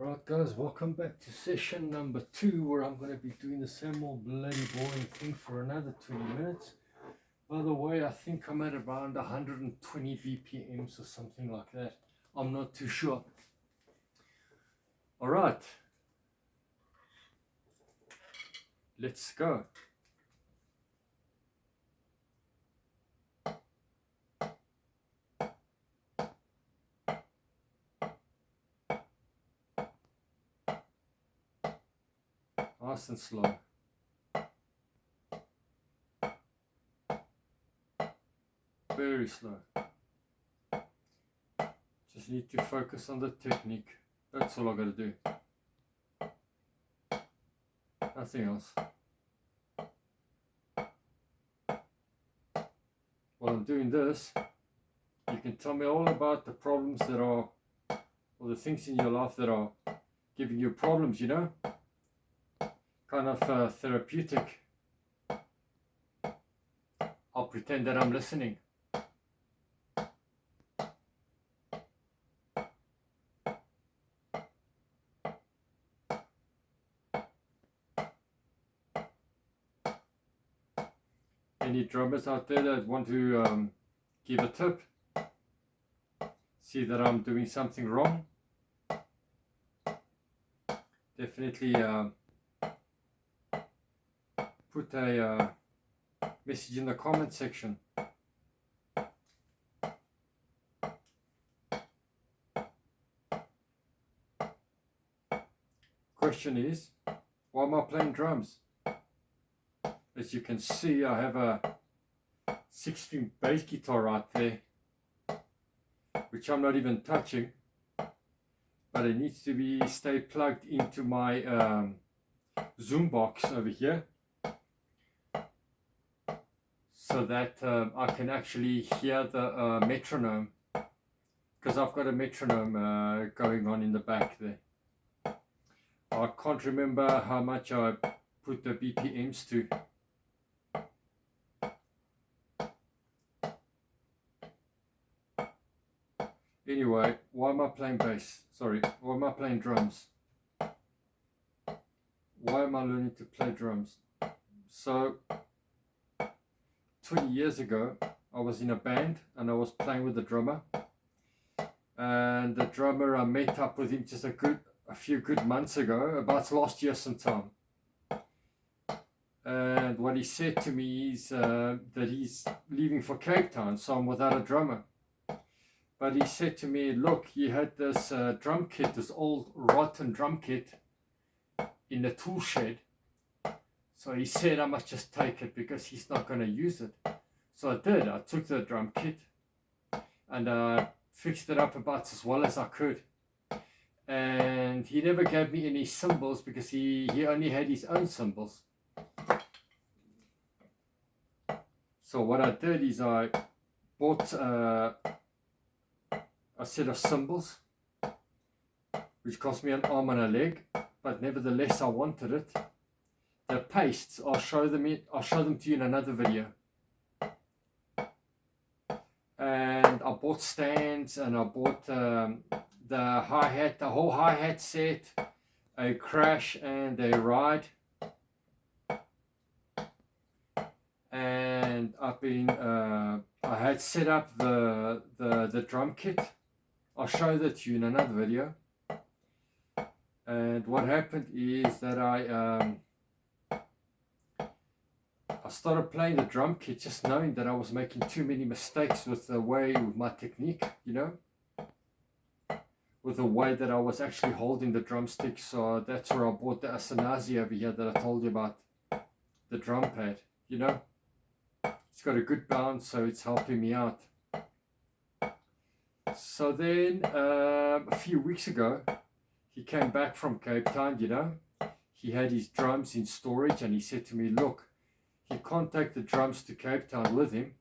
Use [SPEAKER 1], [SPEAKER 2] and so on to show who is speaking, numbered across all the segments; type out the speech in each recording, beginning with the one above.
[SPEAKER 1] Right guys, welcome back to session number 2 where I'm going to be doing the same old bloody boring thing for another 20 minutes. By the way, I think I'm at around 120 BPMs or something like that. I'm not too sure. Alright, let's go. Nice and slow. Very slow. Just need to focus on the technique. That's all I gotta do. Nothing else. While I'm doing this, you can tell me all about the problems that are, or the things in your life that are giving you problems, you know? Kind of therapeutic. I'll pretend that I'm listening. Any drummers out there that want to give a tip? See that I'm doing something wrong? Definitely put a message in the comment section. Question is, why am I playing drums? As you can see, I have a 6-string bass guitar right there, which I'm not even touching, but it needs to stay plugged into my Zoom box over here, so that I can actually hear the metronome, because I've got a metronome going on in the back there. I can't remember how much I put the BPMs to. Anyway, why am I playing bass? Sorry, why am I playing drums? Why am I learning to play drums? So, 20 years ago, I was in a band and I was playing with the drummer. And the drummer, I met up with him just a few good months ago, about last year sometime. And what he said to me is that he's leaving for Cape Town, so I'm without a drummer. But he said to me, look, he had this drum kit, this old rotten drum kit in the tool shed. So he said I must just take it because he's not going to use it. So I did. I took the drum kit and fixed it up about as well as I could. And he never gave me any cymbals because he only had his own cymbals. So what I did is I bought a set of cymbals, which cost me an arm and a leg, but nevertheless I wanted it. The pastes, I'll show them to you in another video. And I bought stands, and I bought the hi-hat, the whole hi-hat set, a crash and a ride. And I had set up the drum kit. I'll show that to you in another video. And what happened is that I started playing the drum kit just knowing that I was making too many mistakes with my technique, you know, with the way that I was actually holding the drumstick. So that's where I bought the Asanazi over here that I told you about, the drum pad, you know. It's got a good bounce, so it's helping me out. So then a few weeks ago, he came back from Cape Town, you know. He had his drums in storage and he said to me, look, he can't take the drums to Cape Town with him,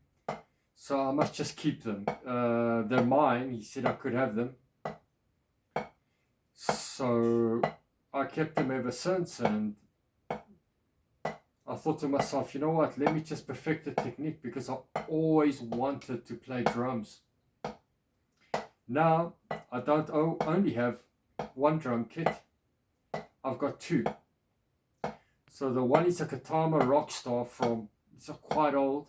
[SPEAKER 1] so I must just keep them. They're mine. He said I could have them. So I kept them ever since, and I thought to myself, you know what, let me just perfect the technique because I always wanted to play drums. Now, I don't only have one drum kit. I've got two. So the one is a Katama Rockstar from, it's quite old.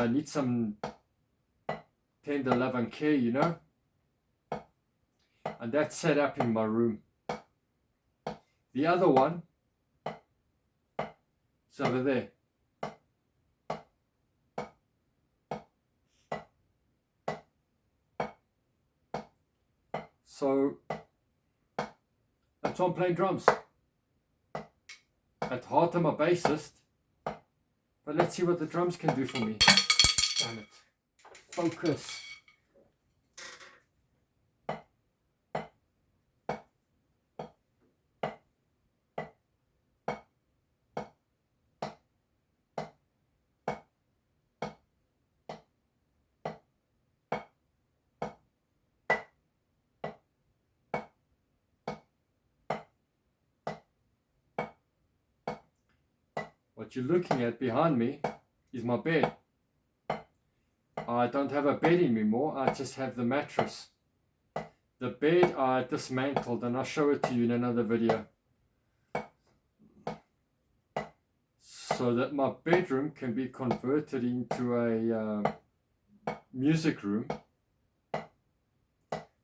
[SPEAKER 1] Needs some tender love and care, you know. And that's set up in my room. The other one is over there. So that's why I'm playing drums. At heart I'm a bassist, but let's see what the drums can do for me. Damn it. Focus. What you're looking at behind me is my bed. I don't have a bed anymore, I just have the mattress. The bed I dismantled and I'll show it to you in another video. So that my bedroom can be converted into a music room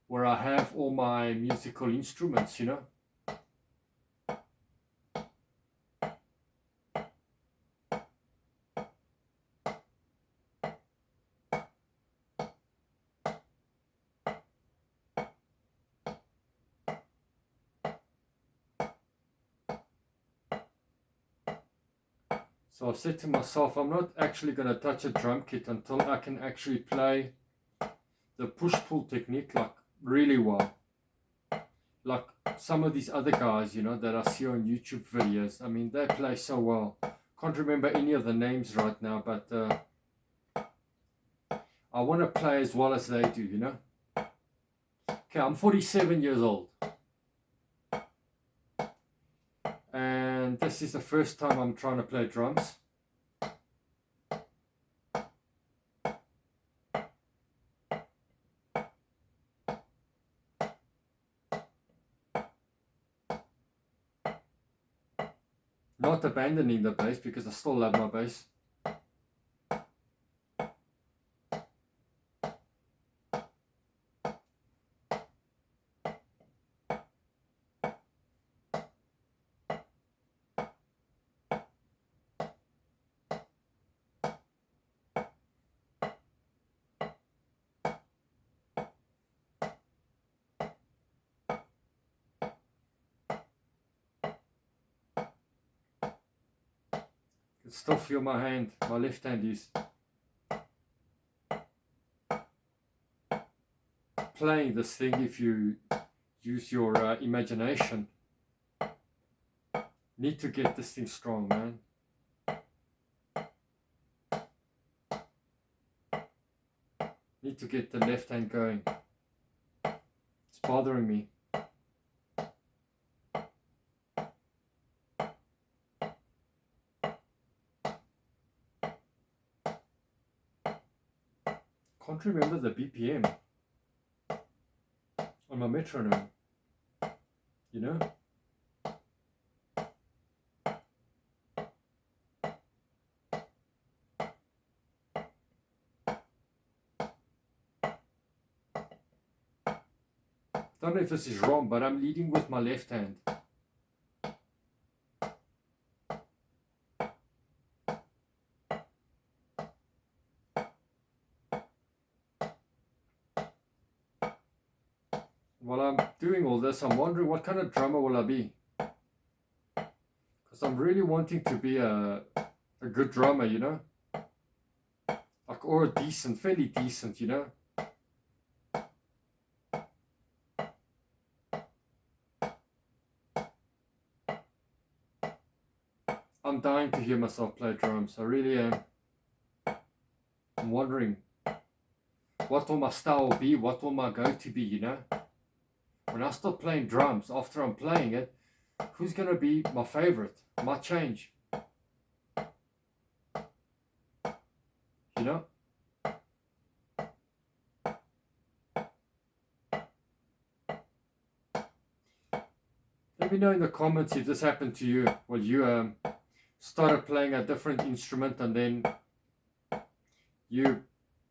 [SPEAKER 1] where I have all my musical instruments, you know. So I said to myself, I'm not actually going to touch a drum kit until I can actually play the push-pull technique like really well. Like some of these other guys, you know, that I see on YouTube videos. I mean, they play so well. Can't remember any of the names right now, but I want to play as well as they do, you know. Okay, I'm 47 years old. And this is the first time I'm trying to play drums. Not abandoning the bass because I still love my bass. I can still feel my hand, my left hand is playing this thing if you use your imagination. Need to get this thing strong, man. Need to get the left hand going. It's bothering me. Can't remember the BPM on my metronome, you know? Don't know if this is wrong, but I'm leading with my left hand. While I'm doing all this, I'm wondering what kind of drummer will I be? Because I'm really wanting to be a good drummer, you know? Like, or a decent, fairly decent, you know? I'm dying to hear myself play drums, I really am. I'm wondering, what will my style be? What will my go-to be, you know? When I start playing drums, after I'm playing it, who's going to be my favorite? Might change. You know? me know in the comments if this happened to you. Well, you started playing a different instrument and then you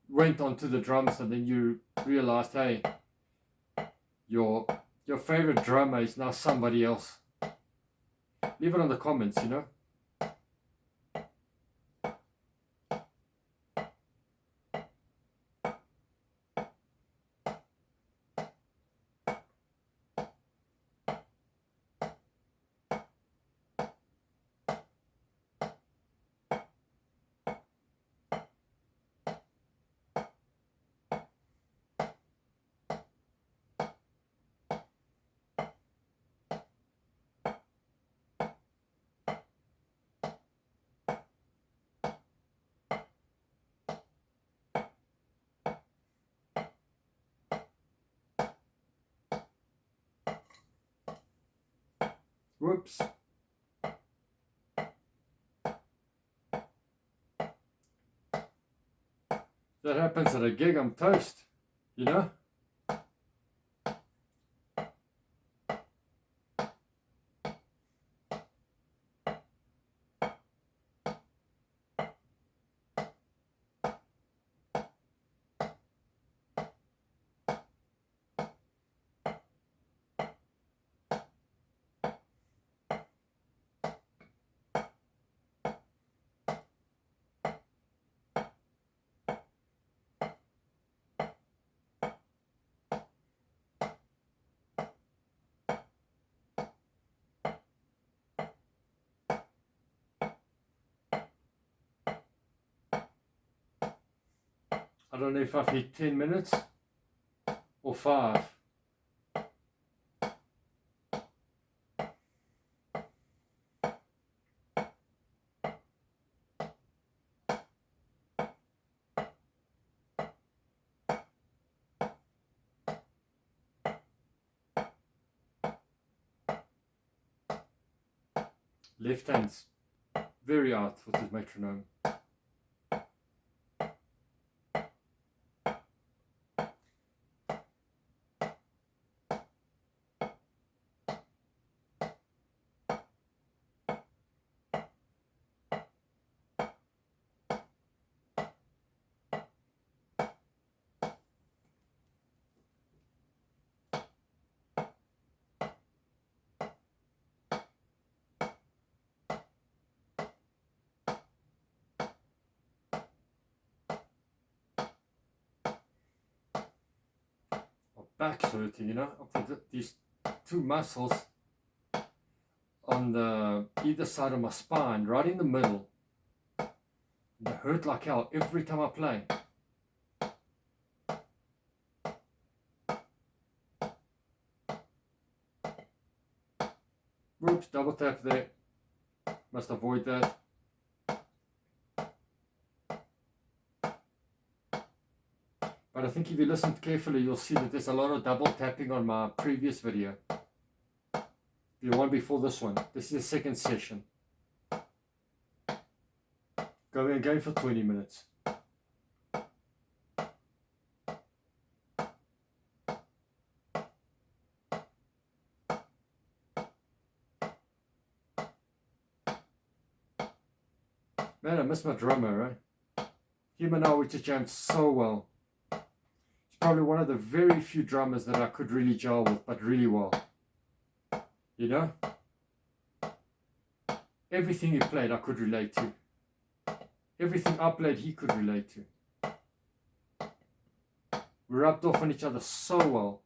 [SPEAKER 1] went onto the drums and then you realized, hey, your favorite drummer is now somebody else. Leave it on the comments, you know. Whoops. That happens at a gig, I'm toast, you know? I don't know if I've hit 10 minutes or 5. Left hand's very out with this metronome. Back's hurting, you know. I've got these two muscles on the either side of my spine, right in the middle. They hurt like hell every time I play. Whoops, double tap there. Must avoid that. But I think if you listen carefully, you'll see that there's a lot of double tapping on my previous video. The one before this one. This is the second session. Going again for 20 minutes. Man, I miss my drummer, right? Him and I, we just jammed so well. He's probably one of the very few drummers that I could really gel with, but really well. You know? Everything he played, I could relate to. Everything I played, he could relate to. We rubbed off on each other so well.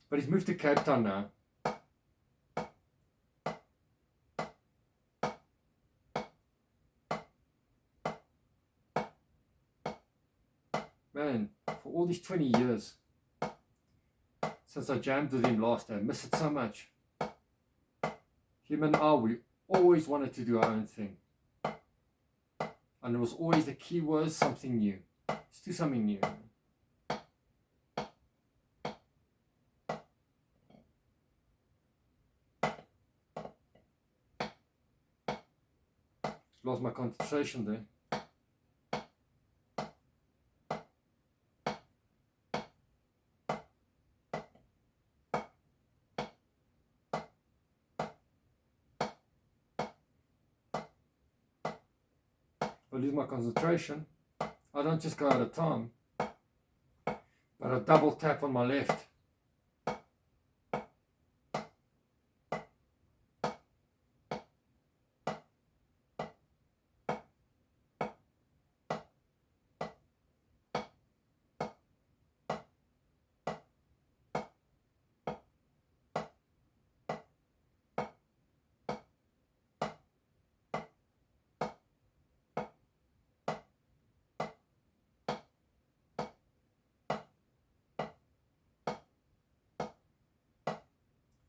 [SPEAKER 1] But he's moved to Cape Town now. Man, for all these 20 years since I jammed with him last time, I miss it so much. Him and I, we always wanted to do our own thing. And it was always the key was something new. Let's do something new. Lost my concentration there. I lose my concentration. I don't just go out of time, but I double tap on my left.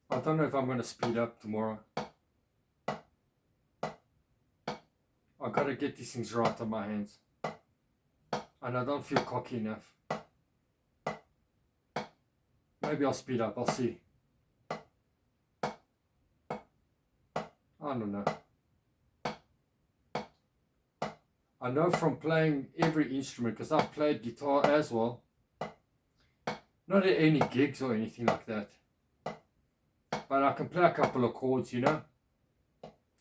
[SPEAKER 1] I don't know if I'm going to speed up tomorrow. I've got to get these things right on my hands. And I don't feel cocky enough. Maybe I'll speed up, I'll see. I don't know. I know from playing every instrument, because I've played guitar as well. Not at any gigs or anything like that. But I can play a couple of chords, you know.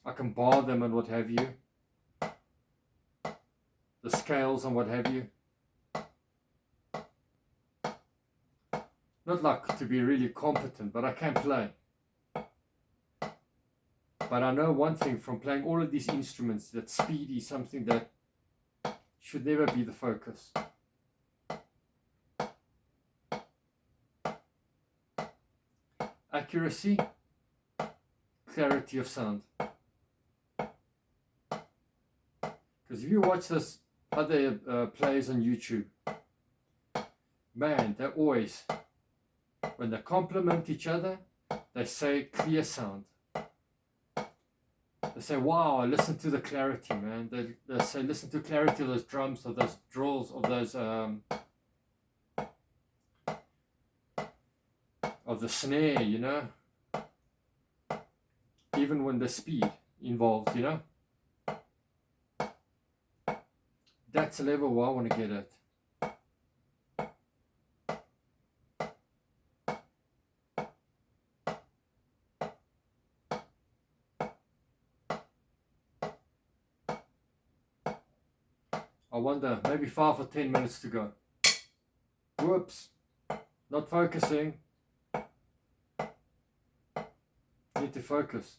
[SPEAKER 1] I can bar them and what have you. The scales and what have you. Not like to be really competent, but I can play. But I know one thing from playing all of these instruments, that speed is something that should never be the focus. Accuracy, clarity of sound. Because if you watch this other players on YouTube, man, they're always, when they compliment each other, they say clear sound. They say, wow, listen to the clarity, man. They say, listen to clarity of those drums, of those drills, of those, of the snare, you know. Even when the speed involved, you know. That's the level where I want to get at. I wonder, maybe 5 or 10 minutes to go. Whoops, not focusing. Need to focus.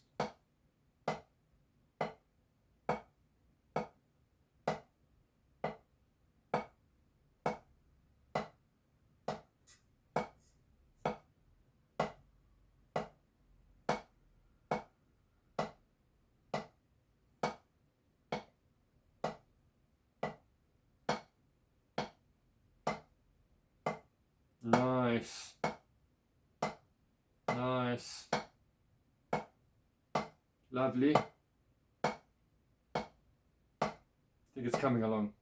[SPEAKER 1] Nice. Nice. Lovely. I think it's coming along.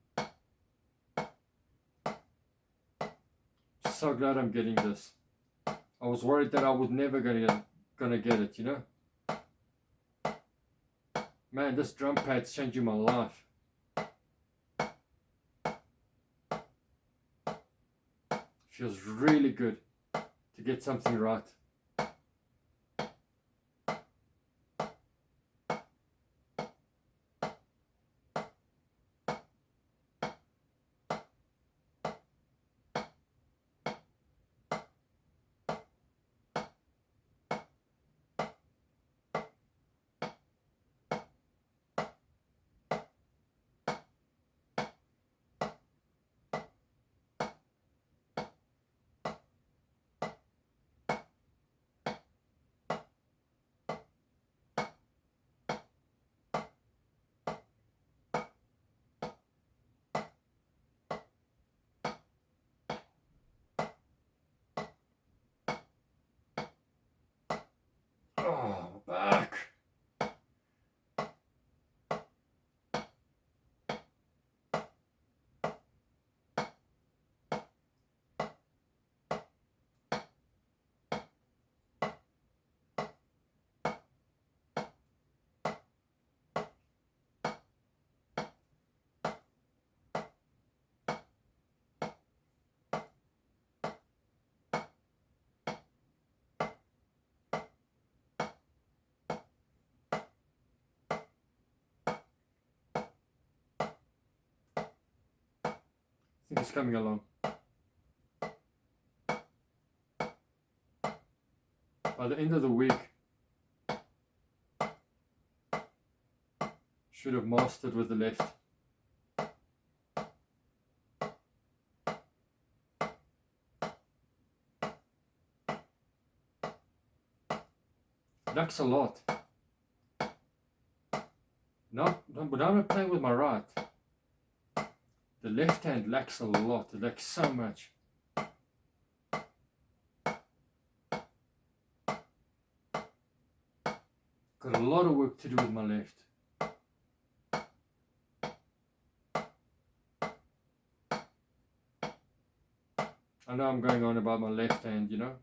[SPEAKER 1] So glad I'm getting this. I was worried that I was never gonna get it, you know? Man, this drum pad's changing my life. Feels really good to get something right. Oh, back. It's coming along. By the end of the week, should have mastered with the left. Lacks a lot. But now I'm playing with my right. The left hand lacks a lot. It lacks so much. Got a lot of work to do with my left. I know I'm going on about my left hand, you know.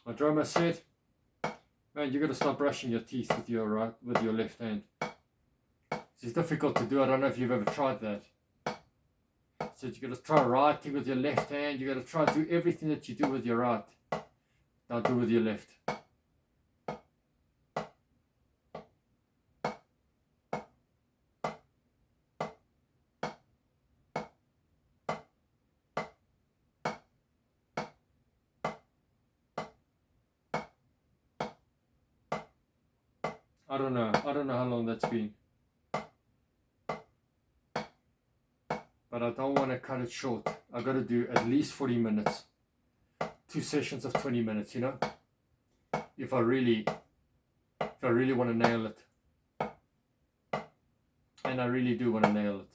[SPEAKER 1] My drummer said, man, you got to start brushing your teeth with your left hand. It's difficult to do. I don't know if you've ever tried that. So you got to try writing with your left hand. You got to try to do everything that you do with your right. Now do with your left. I don't know how long that's been. But I don't want to cut it short. I got to do at least 40 minutes. 2 sessions of 20 minutes, you know. If I really want to nail it. And I really do want to nail it.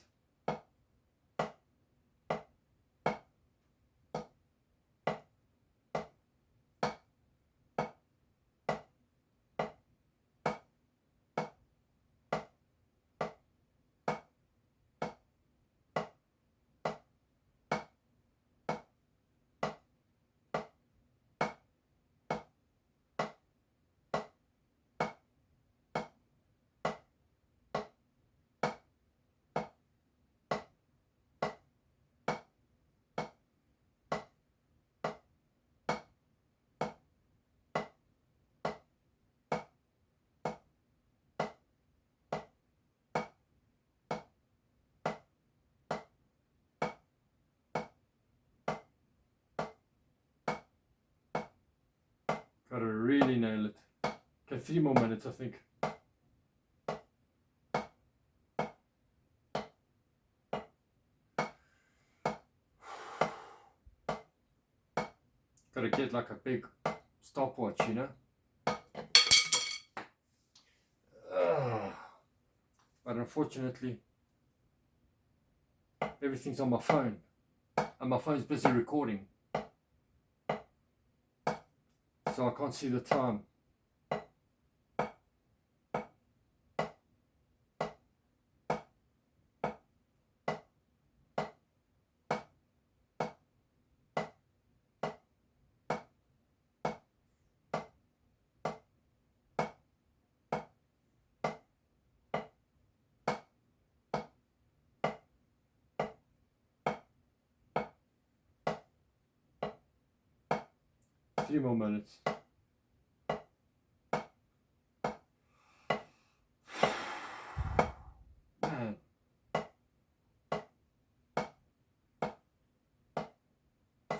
[SPEAKER 1] Gotta really nail it. Okay, 3 more minutes, I think. Gotta get like a big stopwatch, you know. But unfortunately, everything's on my phone. And my phone's busy recording. So I can't see the time. Three more minutes. Man.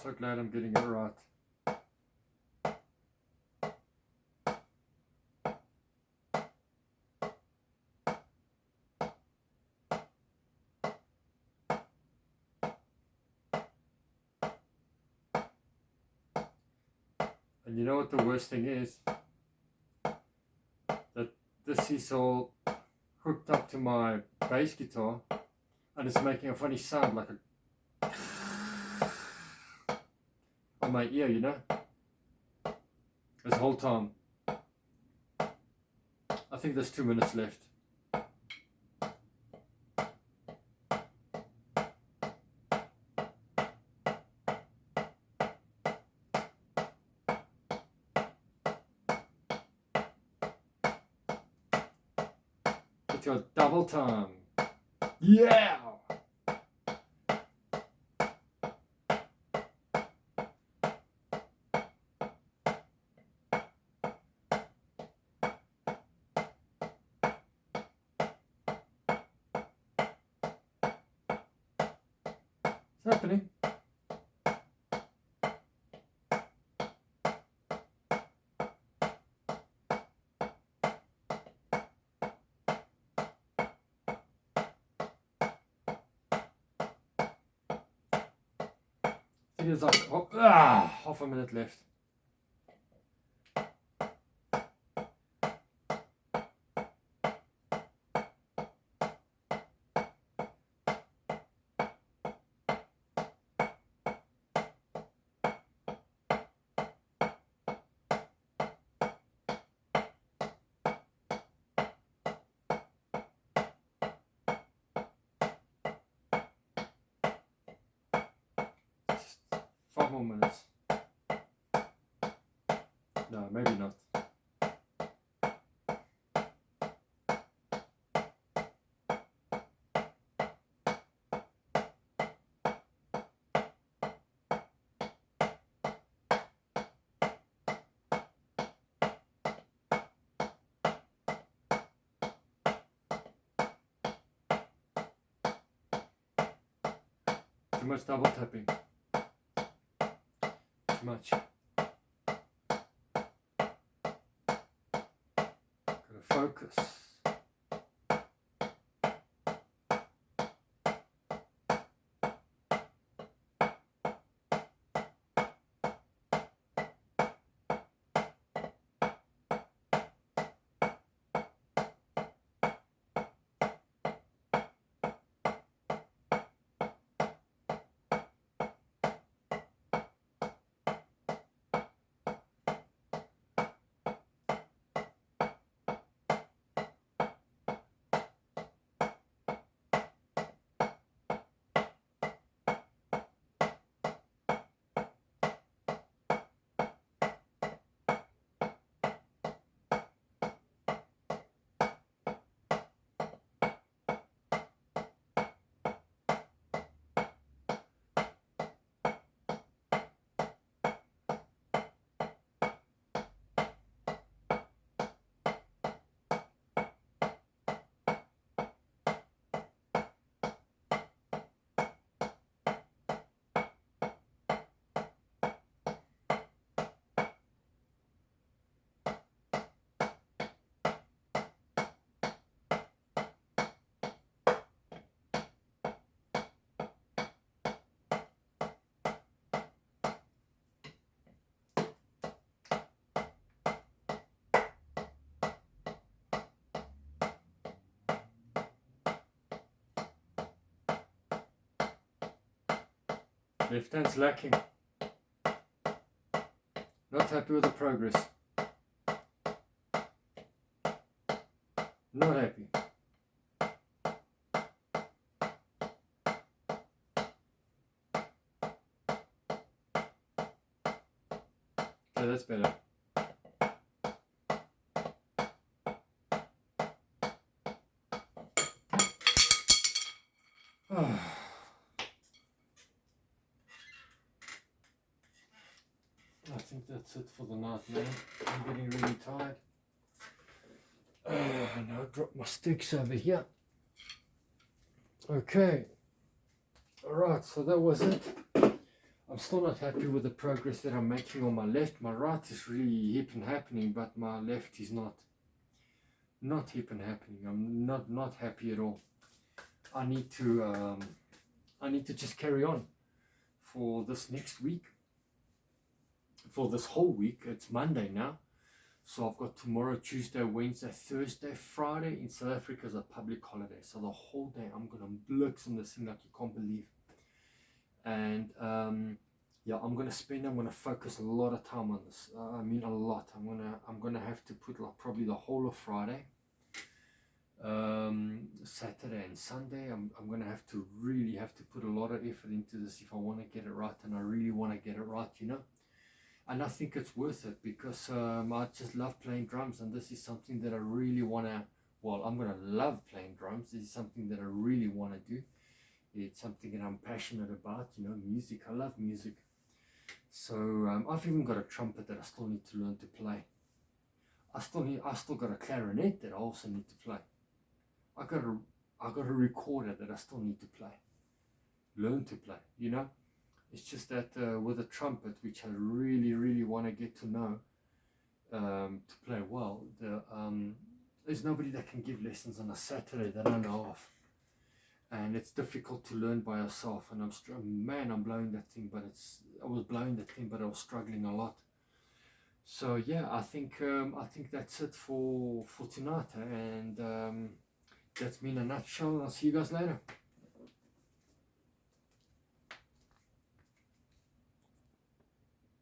[SPEAKER 1] So glad I'm getting it right. And you know what the worst thing is? That this is all hooked up to my bass guitar and it's making a funny sound like a on my ear, you know? This whole time. I think there's 2 minutes left. It's your double time. Yeah! It's happening. It is like half a minute left. Just 5 more minutes. No, maybe not. Too much double tapping. Too much. Gotta focus. Left hand's lacking. Not happy with the progress. Not happy. Okay, that's better. I think that's it for the night, man. I'm getting really tired. Now I dropped my sticks over here. Okay. Alright, so that was it. I'm still not happy with the progress that I'm making on my left. My right is really hip and happening, but my left is not hip and happening. I'm not happy at all. I need to just carry on for this next week. For this whole week. It's Monday now. So I've got tomorrow, Tuesday, Wednesday, Thursday, Friday. In South Africa is a public holiday. So the whole day I'm going to blitz on this thing like you can't believe. And yeah, I'm going to focus a lot of time on this. I mean a lot. I'm gonna have to put like probably the whole of Friday, Saturday and Sunday. I'm going to really have to put a lot of effort into this if I want to get it right. And I really want to get it right, you know. And I think it's worth it because I just love playing drums, and this is something that I really want to, I'm going to love playing drums. This is something that I really want to do. It's something that I'm passionate about, you know, music. I love music. So I've even got a trumpet that I still need to learn to play. I still got a clarinet that I also need to play. I got a recorder that I still need to play. learn to play, you know. It's just that with the trumpet, which I really, really want to get to know to play well, there's nobody that can give lessons on a Saturday that I know of. And it's difficult to learn by yourself. And I'm blowing that thing, but I was blowing that thing, but I was struggling a lot. So yeah, I think that's it for tonight, and that's me in a nutshell. I'll see you guys later.